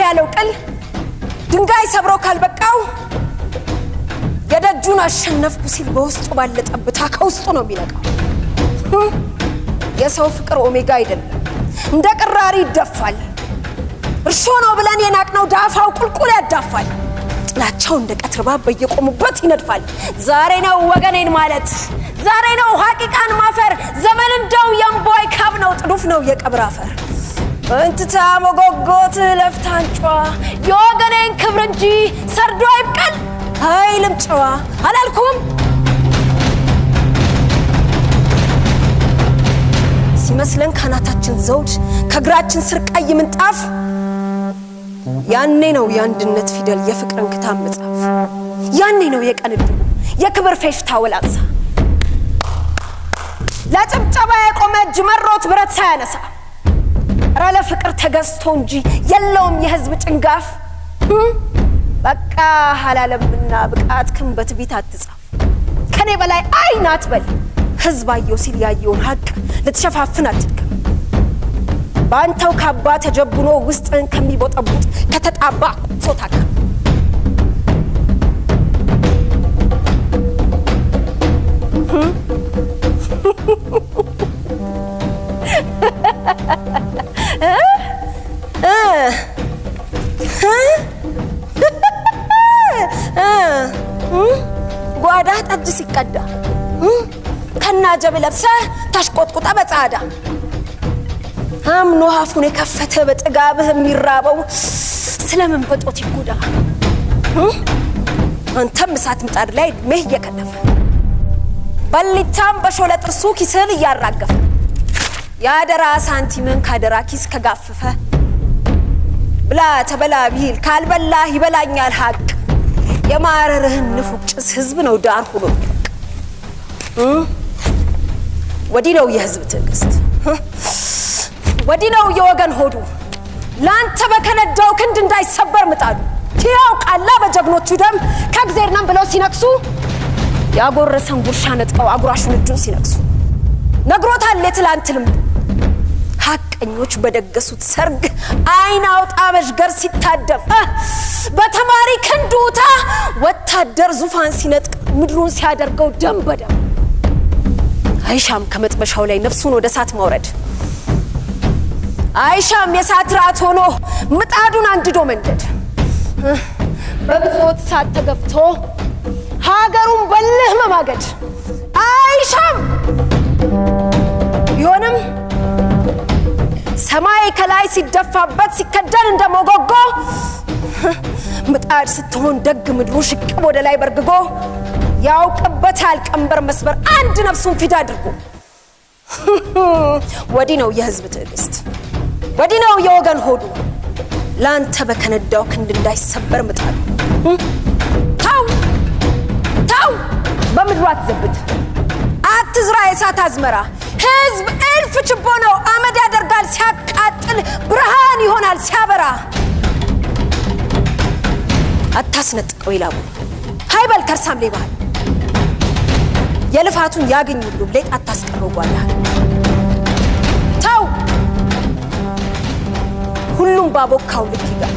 ያለው ቅል ድንጋይ ሰብሮ ካልበቃው የደጁን አሸነፍኩ ሲል በውስጡ ባለ ጠብታ ከውስጡ ነው የሚነቃው። የሰው ፍቅር ኦሜጋ አይደለም፣ እንደ ቅራሪ ይደፋል። እርሾ ነው ብለን የናቅነው ዳፋው ቁልቁል ያዳፋል። ጥላቻው እንደ ቀትር እባብ በየቆሙበት ይነድፋል። ዛሬ ነው ወገኔን ማለት፣ ዛሬ ነው ሐቂቃን ማፈር። ዘመን እንደው የእምቧይ ካብ ነው፣ ጥዱፍ ነው የቀብር አፈር። እንትታ መጎጎት ለፍታንጯ የወገኔን ክብር እንጂ ሰርዶ አይብቀል አይልም ጨዋ አላልኩም? ሲመስለን ካናታችን ዘውድ ከግራችን ስር ቀይ ምንጣፍ፣ ያኔ ነው የአንድነት ፊደል የፍቅርን ክታብ መጻፍ። ያኔ ነው የቀን ዕድሉ የክብር ፌሽታ ወላንሳ። ለጭብጨባ የቆመ እጅ መሮት ብረት ሳያነሳ ኧረ ለፍቅር ተገዝቶ እንጂ የለውም የህዝብ ጭንጋፍ። በቃ ሐላለምና ብቃትክን በትቢት አትጻፍ። ከኔ በላይ አይን አትበል። ህዝብ አየው ሲል ያየውን ሀቅ ልትሸፋፍን አትድከም። በአንተው ካባ ተጀብኖ ውስጥን ከሚቦጠቡጥ ከተጣባ ሶታካ ጓዳ ጠጅ ሲቀዳ ከናጀብ ለብሰህ ታሽቆጥቁጣ በጻዳ አምኖ አፉን የከፈተ በጥጋብህ የሚራበው ስለምን በጦት ይጎዳ? አንተም እሳት ምጣድ ላይ እድሜህ እየከነፈ በሊታም በሾለ ጥርሱ ኪስህን እያራገፈ የአደራ ሳንቲምን ካደራ ኪስ ከጋፈፈ ብላ ተበላ ቢል ካልበላህ ይበላኛል ሀቅ። የማረርህን ንፉቅ ጭስ ህዝብ ነው ዳር ሁሉ። ወዲህ ነው የህዝብ ትዕግስት፣ ወዲህ ነው የወገን ሆዱ። ላንተ በከነዳው ክንድ እንዳይሰበር ምጣዱ። ያው ቃላ በጀግኖቹ ደም ከእግዜር ነን ብለው ሲነክሱ ያጎረሰን ጉርሻ ነጥቀው አጉራሹን እጁን ሲነክሱ ነግሮታል የትላንት ልምዱ። ሐቀኞች በደገሱት ሰርግ አይን አውጣ መሽገር ሲታደም በተማሪ ክንዱታ ወታደር ዙፋን ሲነጥቅ ምድሩን ሲያደርገው ደም በደም አይሻም ከመጥበሻው ላይ ነፍሱን ወደ እሳት ማውረድ። አይሻም የእሳት ራት ሆኖ ምጣዱን አንድዶ መንደድ። በብዙት እሳት ተገፍቶ ሀገሩን በልህ መማገድ። አይሻም ቢሆንም ሰማይ ከላይ ሲደፋበት ሲከደን እንደሞጎጎ ምጣድ ስትሆን ደግ ምድሩ ሽቅብ ወደ ላይ በርግጎ ያውቅበታል ቀንበር መስበር አንድ ነፍሱን ፊዳ አድርጎ። ወዲህ ነው የህዝብ ትዕግስት፣ ወዲህ ነው የወገን ሆዱ። ላንተ በከነዳው ክንድ እንዳይሰበር ምጣዱ። ታው ታው በምድሩ አትዘብት፣ አትዝራ የእሳት አዝመራ። ህዝብ እልፍ ችቦ ነው አመድ ያደርጋል ሲያቃጥል፣ ብርሃን ይሆናል ሲያበራ። አታስነጥቀው ይላቡ ሃይበል ከርሳም ላይ ባህል የልፋቱን ያገኝ ሁሉ ሌጥ አታስቀረው ጓዳ። ታው ሁሉም ባቦካው ልክ ይጋል፣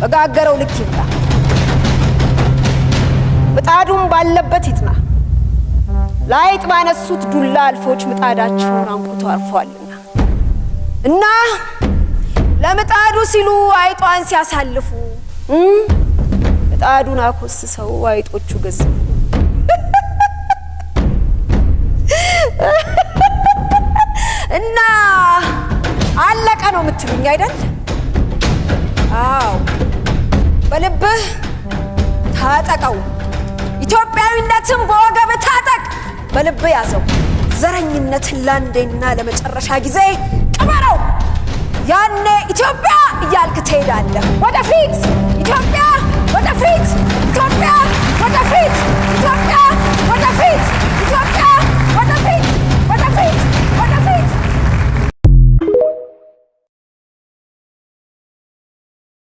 በጋገረው ልክ ይብላ። ምጣዱም ባለበት ይጥና፣ ላይጥ ባነሱት ዱላ አልፎች ምጣዳቸውን አንቁቶ አርፈዋልና። እና ለምጣዱ ሲሉ አይጧን ሲያሳልፉ ምጣዱን አኮስሰው አይጦቹ ገዘፉ። እና አለቀ ነው የምትሉኝ አይደል? አዎ በልብህ ታጠቀው፣ ኢትዮጵያዊነትን በወገብ ታጠቅ። በልብህ ያዘው ዘረኝነትን ላንዴና ለመጨረሻ ጊዜ ቅበረው። ያኔ ኢትዮጵያ እያልክ ትሄዳለህ ወደፊት፣ ኢትዮጵያ ወደፊት።